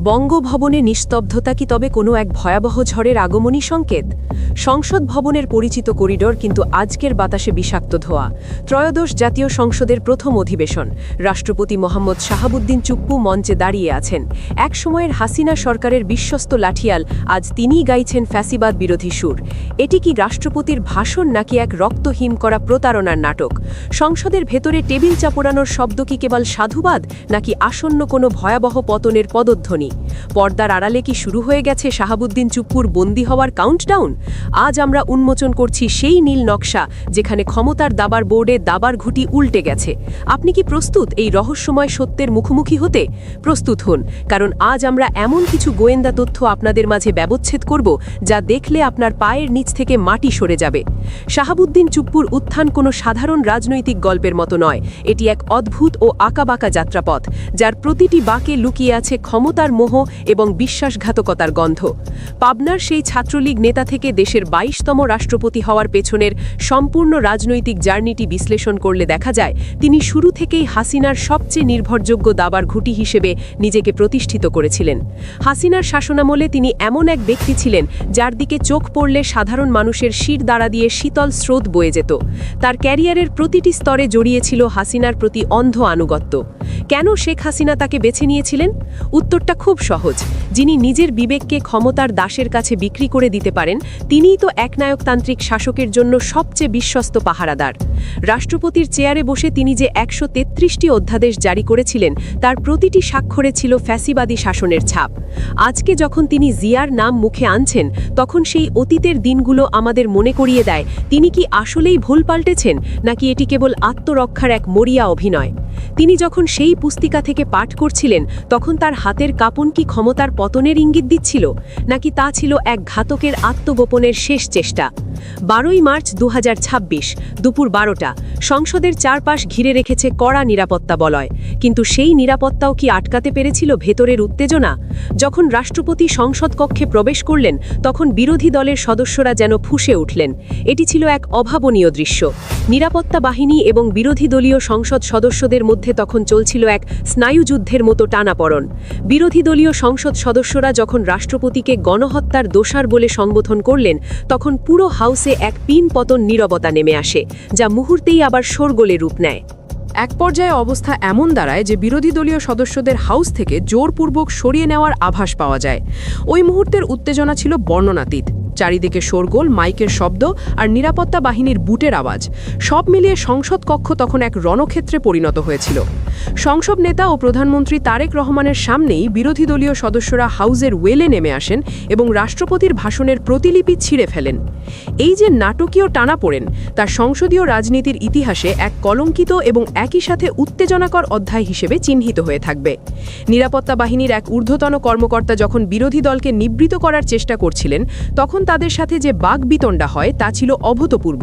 বঙ্গভবনে নিস্তব্ধতা কি তবে কোনো এক ভয়াবহ ঝড়ের আগমনী সংকেত? সংসদ ভবনের পরিচিত করিডোর কিন্তু আজকের বাতাসে বিষাক্ত ধোঁয়া। ত্রয়োদশ জাতীয় সংসদের প্রথম অধিবেশন। রাষ্ট্রপতি মোহাম্মদ শাহাবুদ্দিন চুপ্পু মঞ্চে দাঁড়িয়ে আছেন। এক সময়ের হাসিনা সরকারের বিশ্বস্ত লাঠিয়াল, আজ তিনিই গাইছেন ফ্যাসিবাদ বিরোধী সুর। এটি কি রাষ্ট্রপতির ভাষণ নাকি এক রক্তহীন করা প্রতারণার নাটক? সংসদের ভেতরে টেবিল চাপড়ানোর শব্দ কি কেবল সাধুবাদ নাকি আসন্ন কোনো ভয়াবহ পতনের পদধ্বনি? পর্দার আড়ালে কি শুরু হয়ে গেছে শাহাবুদ্দিন চুপ্পুর বন্দী হওয়ার কাউন্টডাউন? আজ আমরা উন্মোচন করছি সেই নীল নকশা যেখানে ক্ষমতার দাবার বোর্ডে দাবার ঘুঁটি উল্টে গেছে। আপনি কি প্রস্তুত এই রহস্যময় সত্যের মুখোমুখি হতে? প্রস্তুত হন, কারণ আজ আমরা এমন কিছু গোয়েন্দা তথ্য আপনাদের মাঝে ব্যবচ্ছেদ করব যা দেখলে আপনার পায়ের নিচ থেকে মাটি সরে যাবে। শাহাবুদ্দিন চুপ্পুর উত্থান কোনো সাধারণ রাজনৈতিক গল্পের মতো নয়। এটি এক অদ্ভুত ও আঁকাবাঁকা যাত্রাপথ, যার প্রতিটি বাঁকে লুকিয়ে আছে ক্ষমতার মোহ এবং বিশ্বাসঘাতকতার গন্ধ। পাবনার সেই ছাত্রলীগ নেতা থেকে দেশের ২২তম রাষ্ট্রপতি হওয়ার পেছনের সম্পূর্ণ রাজনৈতিক জার্নিটি বিশ্লেষণ করলে দেখা যায় তিনি শুরু থেকেই হাসিনার সবচেয়ে নির্ভরযোগ্য দাবার ঘুঁটি হিসেবে নিজেকে প্রতিষ্ঠিত করেছিলেন। হাসিনার শাসনামলে তিনি এমন এক ব্যক্তি ছিলেন যার দিকে চোখ পড়লে সাধারণ মানুষের শির দাঁড়া দিয়ে শীতল স্রোত বয়ে যেত। তার ক্যারিয়ারের প্রতিটি স্তরে জড়িয়েছিল হাসিনার প্রতি অন্ধ আনুগত্য। কেন শেখ হাসিনা তাকে বেছে নিয়েছিলেন? উত্তরটা খুব সহজ। যিনি নিজের বিবেককে ক্ষমতার দাসের কাছে বিক্রি করে দিতে পারেন, তিনিই তো একনায়কতান্ত্রিক শাসকের জন্য সবচেয়ে বিশ্বস্ত পাহারাদার। রাষ্ট্রপতির চেয়ারে বসে তিনি যে ১৩৩টি অধ্যাদেশ জারি করেছিলেন, তার প্রতিটি স্বাক্ষরে ছিল ফ্যাসিবাদী শাসনের ছাপ। আজকে যখন তিনি জিয়ার নাম মুখে আনছেন, তখন সেই অতীতের দিনগুলো আমাদের মনে করিয়ে দেয় তিনি কি আসলেই ভুল পাল্টেছেন, নাকি এটি কেবল আত্মরক্ষার এক মরিয়া অভিনয়। তিনি যখন সেই পুস্তিকা থেকে পাঠ করছিলেন, তখন তার হাতের কাঁপন কি ক্ষমতার পতনের ইঙ্গিত দিচ্ছিল, নাকি তা ছিল এক ঘাতকের আত্মগোপনের শেষ চেষ্টা? ১২ই মার্চ ২০২৬ দুপুর ১২টা সংসদের চারপাশ ঘিরে রেখেছে কড়া নিরাপত্তা বলয়। কিন্তু সেই নিরাপত্তাও কি আটকাতে পেরেছিল ভেতরের উত্তেজনা? যখন রাষ্ট্রপতি সংসদ কক্ষে প্রবেশ করলেন, তখন বিরোধী দলের সদস্যরা যেন ফুঁসে উঠলেন। এটি ছিল এক অভাবনীয় দৃশ্য। নিরাপত্তা বাহিনী এবং বিরোধী দলীয় সংসদ সদস্যদের মধ্যে তখন চলছিল এক স্নায়ুযুদ্ধের মতো টানাপড়ন। বিরোধী দলীয় সংসদ সদস্যরা যখন রাষ্ট্রপতিকে গণহত্যার দোষর বলে সম্বোধন করলেন, তখন পুরো হাউসে এক পিন পতন নীরবতা নেমে আসে, যা মুহূর্তেই আবার শোরগোলে রূপ নেয়। এক পর্যায়ে অবস্থা এমন দাঁড়ায় যে বিরোধী দলীয় সদস্যদের হাউস থেকে জোরপূর্বক সরিয়ে নেওয়ার আভাস পাওয়া যায়। ওই মুহূর্তের উত্তেজনা ছিল বর্ণনাতীত। চারিদিকে শোরগোল, মাইকের শব্দ আর নিরাপত্তা বাহিনীর বুটের আওয়াজ, সব মিলিয়ে সংসদ কক্ষ তখন এক রণক্ষেত্রে পরিণত হয়েছিল। সংসদ নেতা ও প্রধানমন্ত্রী তারেক রহমানের সামনেই বিরোধী দলীয় সদস্যরা হাউজের ওয়েলে নেমে আসেন এবং রাষ্ট্রপতির ভাষণের প্রতিলিপি ছিঁড়ে ফেলেন। এই যে নাটকীয় টানাপোড়েন, তা সংসদীয় রাজনীতির ইতিহাসে এক কলঙ্কিত এবং একই সাথে উত্তেজনাকর অধ্যায় হিসেবে চিহ্নিত হয়ে থাকবে। নিরাপত্তা বাহিনীর এক ঊর্ধ্বতন কর্মকর্তা যখন বিরোধী দলকে নিবৃত করার চেষ্টা করছিলেন, তখন তাদের সাথে যে বাকবিতণ্ডা হয় তা ছিল অভূতপূর্ব।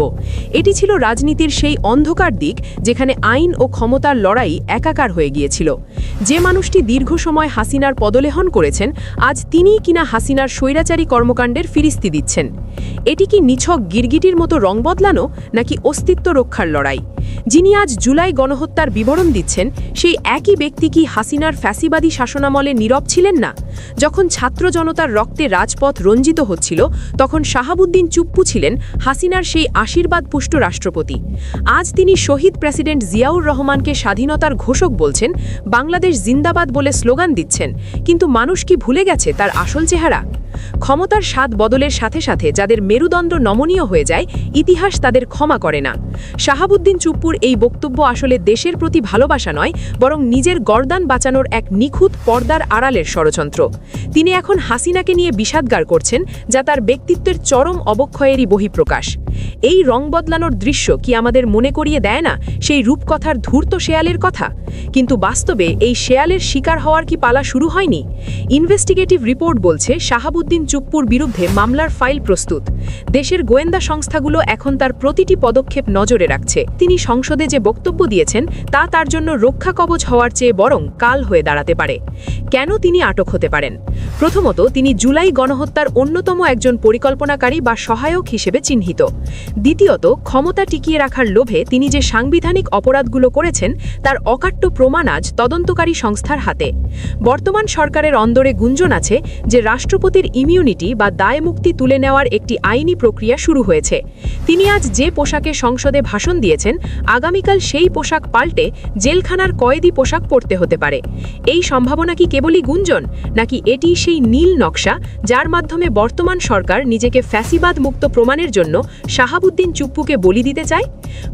এটি ছিল রাজনীতির সেই অন্ধকার দিক যেখানে আইন ও ক্ষমতার লড়াই একাকার হয়ে গিয়েছিল। যে মানুষটি দীর্ঘ সময় হাসিনার পদলেহন করেছেন, আজ তিনিই কিনা হাসিনার স্বৈরাচারী কর্মকাণ্ডের ফিরিস্তি দিচ্ছেন। এটি কি নিছক গিরগিটির মতো রং বদলানো, নাকি অস্তিত্ব রক্ষার লড়াই? যিনি আজ জুলাই গণহত্যার বিবরণ দিচ্ছেন, সেই একই ব্যক্তি কি হাসিনার ফ্যাসিবাদী শাসনামলে নীরব ছিলেন না? যখন ছাত্র জনতার রক্তে রাজপথ রঞ্জিত হচ্ছিল, তখন শাহাবুদ্দিন চুপ্পু ছিলেন হাসিনার সেই আশীর্বাদ পুষ্ট রাষ্ট্রপতি। আজ তিনি শহীদ প্রেসিডেন্ট জিয়াউর রহমানকে স্বাধীনতার ঘোষক বলছেন, বাংলাদেশ জিন্দাবাদ বলে স্লোগান দিচ্ছেন, কিন্তু মানুষ কি ভুলে গেছে তার আসল চেহারা? ক্ষমতার স্বাদ বদলের সাথে সাথে যাদের মেরুদণ্ড নমনীয় হয়ে যায়, ইতিহাস তাদের ক্ষমা করে না। শাহাবুদ্দিন চুপ্পুর এই বক্তব্য আসলে দেশের প্রতি ভালোবাসা নয়, বরং নিজের গর্দান বাঁচানোর এক নিখুঁত পর্দার আড়ালের ষড়যন্ত্র। তিনি এখন হাসিনাকে নিয়ে বিষাদগার করছেন, যা তার ব্যক্তিত্বের চরম অবক্ষয়েরই বহিঃপ্রকাশ। এই রং বদলানোর দৃশ্য কি আমাদের মনে করিয়ে দেয় না সেই রূপকথার ধূর্ত শেয়ালের কথা? কিন্তু বাস্তবে এই শেয়ালের শিকার হওয়ার কি পালা শুরু হয়নি? ইনভেস্টিগেটিভ রিপোর্ট বলছে শাহাবুদ্দিন শাহাবুদ্দিন চুপ্পুর বিরুদ্ধে মামলার ফাইল প্রস্তুত। দেশের গোয়েন্দা সংস্থাগুলো এখন তার প্রতিটি পদক্ষেপ নজরে রাখছে। তিনি সংসদে যে বক্তব্য দিয়েছেন তা তার জন্য রক্ষা কবচ হওয়ার চেয়ে বরং কাল হয়ে দাঁড়াতে পারে। কেন তিনি আটক হতে পারেন? প্রথমত, তিনি জুলাই গণহত্যার অন্যতম একজন পরিকল্পনাকারী বা সহায়ক হিসেবে চিহ্নিত। দ্বিতীয়ত, ক্ষমতা টিকিয়ে রাখার লোভে তিনি যে সাংবিধানিক অপরাধগুলো করেছেন তার অকাট্য প্রমাণ আজ তদন্তকারী সংস্থার হাতে। বর্তমান সরকারের অন্দরে গুঞ্জন আছে যে রাষ্ট্রপতির ইমিউনিটি বা দায়মুক্তি তুলে নেওয়ার একটি আইনি প্রক্রিয়া শুরু হয়েছে। তিনি আজ যে পোশাকে সংসদে ভাষণ দিয়েছেন, আগামীকাল সেই পোশাক পাল্টে জেলখানার কয়েদি পোশাক পরতে হতে পারে। এই সম্ভাবনা কি কেবলই গুঞ্জন, নাকি এটি সেই নীল নকশা যার মাধ্যমে বর্তমান সরকার নিজেকে ফ্যাসিবাদ মুক্ত প্রমাণের জন্য শাহাবুদ্দিন চুপ্পুকে বলি দিতে চায়?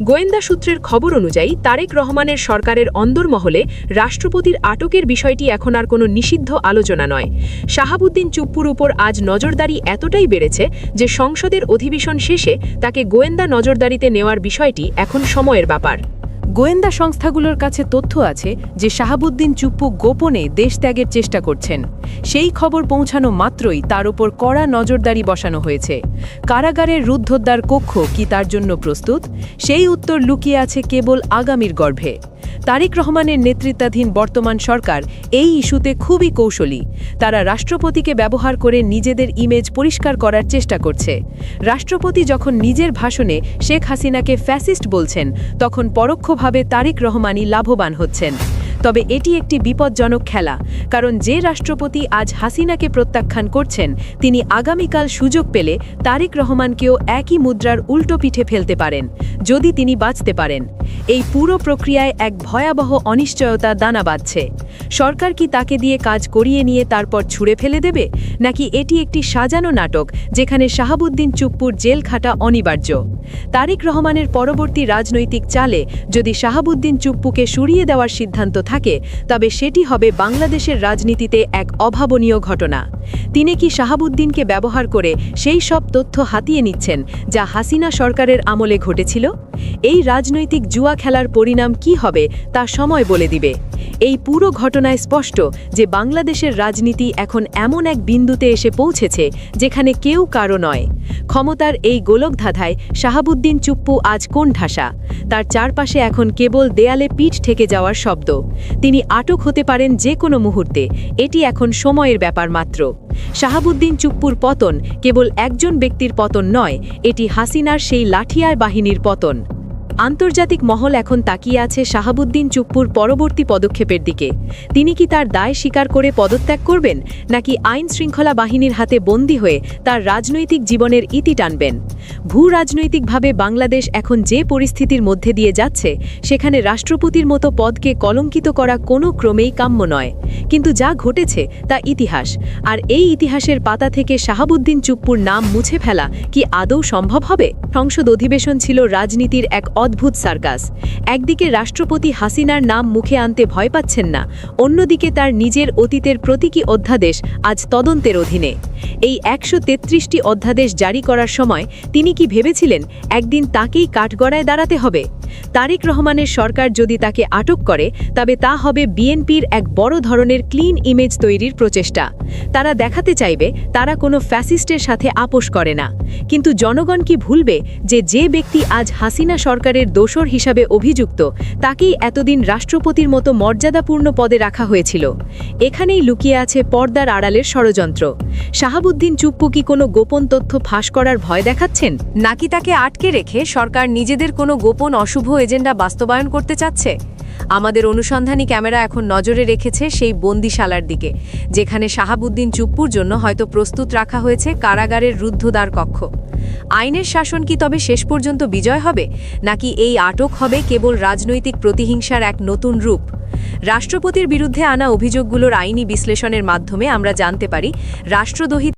গোয়েন্দা সূত্রের খবর অনুযায়ী তারেক রহমানের সরকারের অন্দরমহলে রাষ্ট্রপতির আটকের বিষয়টি এখন আর কোনো নিষিদ্ধ আলোচনা নয়। শাহাবুদ্দিন চুপ্পুর উপর আজ নজরদারি এতটাই বেড়েছে যে সংসদের অধিবেশন শেষে তাকে গোয়েন্দা নজরদারিতে নেওয়ার বিষয়টি এখন সময়ের ব্যাপার। গোয়েন্দা সংস্থাগুলোর কাছে তথ্য আছে যে শাহাবুদ্দিন চুপ্পু গোপনে দেশত্যাগের চেষ্টা করছেন। সেই খবর পৌঁছানো মাত্রই তার উপর কড়া নজরদারি বসানো হয়েছে। কারাগারের রুদ্ধদ্বার কক্ষ কি তার জন্য প্রস্তুত? সেই উত্তর লুকিয়ে আছে কেবল আগামীর গর্ভে। তারেক রহমানের নেতৃত্বাধীন বর্তমান সরকার এই ইস্যুতে খুবই কৌশলী। তারা রাষ্ট্রপতিকে ব্যবহার করে নিজেদের ইমেজ পরিষ্কার করার চেষ্টা করছে। রাষ্ট্রপতি যখন নিজের ভাষণে শেখ হাসিনাকে ফ্যাসিস্ট বলছেন, তখন পরোক্ষভাবে তারেক রহমানই লাভবান হচ্ছেন। তবে এটি একটি বিপজ্জনক খেলা, কারণ যে রাষ্ট্রপতি আজ হাসিনাকে প্রত্যাখ্যান করছেন তিনি আগামীকাল সুযোগ পেলে তারেক রহমানকেও একই মুদ্রার উল্টো পিঠে ফেলতে পারেন, যদি তিনি বাঁচতে পারেন। এই পুরো প্রক্রিয়ায় এক ভয়াবহ অনিশ্চয়তা দানা বাঁধছে। সরকার কি তাকে দিয়ে কাজ করিয়ে নিয়ে তারপর ছুঁড়ে ফেলে দেবে, নাকি এটি একটি সাজানো নাটক যেখানে শাহাবুদ্দিন চুপ্পুর জেল খাটা অনিবার্য? তারেক রহমানের পরবর্তী রাজনৈতিক চালে যদি শাহাবুদ্দিন চুপ্পুকে সরিয়ে দেওয়ার সিদ্ধান্ত থাকে, তবে সেটি হবে বাংলাদেশের রাজনীতিতে এক অভাবনীয় ঘটনা। তিনি কি শাহাবুদ্দিনকে ব্যবহার করে সেই সব তথ্য হাতিয়ে নিচ্ছেন যা হাসিনা সরকারের আমলে ঘটেছিল? এই রাজনৈতিক জুয়া খেলার পরিণাম কি হবে তা সময় বলে দিবে। এই পুরো ঘটনায় স্পষ্ট যে বাংলাদেশের রাজনীতি এখন এমন এক বিন্দুতে এসে পৌঁছেছে যেখানে কেউ কারো নয়। ক্ষমতার এই গোলকধাঁধায় শাহাবুদ্দিন চুপ্পু আজ কোণঠাসা। তার চারপাশে এখন কেবল দেয়ালে পিঠ ঠেকে যাওয়ার শব্দ। তিনি আটক হতে পারেন যে কোনো মুহূর্তে। এটি এখন সময়ের ব্যাপার মাত্র। শাহাবুদ্দিন চুপ্পুর পতন কেবল একজন ব্যক্তির পতন নয়, এটি হাসিনার সেই লাঠিয়ার বাহিনীর পতন। আন্তর্জাতিক মহল এখন তাকিয়ে আছে শাহাবুদ্দিন চুপ্পুর পরবর্তী পদক্ষেপের দিকে। তিনি কি তার দায় স্বীকার করে পদত্যাগ করবেন, নাকি আইন শৃঙ্খলা বাহিনীর হাতে বন্দী হয়ে তার রাজনৈতিক জীবনের ইতি টানবেন? ভূ রাজনৈতিকভাবে বাংলাদেশ এখন যে পরিস্থিতির মধ্যে দিয়ে যাচ্ছে, সেখানে রাষ্ট্রপতির মতো পদকে কলঙ্কিত করা কোনো ক্রমেই কাম্য নয়। কিন্তু যা ঘটেছে তা ইতিহাস, আর এই ইতিহাসের পাতা থেকে শাহাবুদ্দিন চুপ্পুর নাম মুছে ফেলা কি আদৌ সম্ভব হবে? সংসদ অধিবেশন ছিল রাজনীতির এক অদ্ভুত সার্কাস। একদিকে রাষ্ট্রপতি হাসিনার নাম মুখে আনতে ভয় পাচ্ছেন না, অন্যদিকে তার নিজের অতীতের প্রতীকী অধ্যাদেশ আজ তদন্তের অধীনে। এই ১৩৩টি অধ্যাদেশ জারি করার সময় তিনি কি ভেবেছিলেন একদিন তাকেই কাঠগড়ায় দাঁড়াতে হবে? তারেক রহমানের সরকার যদি তাকে আটক করে, তবে তা হবে বিএনপির এক বড় ধরনের ক্লিন ইমেজ তৈরির প্রচেষ্টা। তারা দেখাতে চাইবে তারা কোনো ফ্যাসিস্টের সাথে আপোষ করে না। কিন্তু জনগণ কি ভুলবে যে ব্যক্তি আজ হাসিনা সরকারের দোসর হিসাবে অভিযুক্ত, তাকেই এতদিন রাষ্ট্রপতির মতো মর্যাদাপূর্ণ পদে রাখা হয়েছিল? এখানেই লুকিয়ে আছে পর্দার আড়ালের ষড়যন্ত্র। শাহাবুদ্দিন চুপ্পু কি কোনো গোপন তথ্য ফাঁস করার ভয় দেখাচ্ছেন, নাকি তাকে আটকে রেখে সরকার নিজেদের কোনো গোপন অশুভ এজেন্ডা বাস্তবায়ন করতে চাচ্ছে? আমাদের অনুসন্ধানী ক্যামেরা এখন নজরে রেখেছে সেই বন্দিশালার দিকে, যেখানে শাহাবুদ্দিন চুপ্পুর জন্য হয়তো প্রস্তুত রাখা হয়েছে কারাগারের রুদ্ধদ্বার কক্ষ। আইনের শাসন কি তবে শেষ পর্যন্ত বিজয় হবে, নাকি এই আটক হবে কেবল রাজনৈতিক প্রতিহিংসার এক নতুন রূপ? রাষ্ট্রপতির বিরুদ্ধে আনা অভিযোগগুলোর আইনি বিশ্লেষণের মাধ্যমে আমরা জানতে পারি রাষ্ট্রদ্রোহী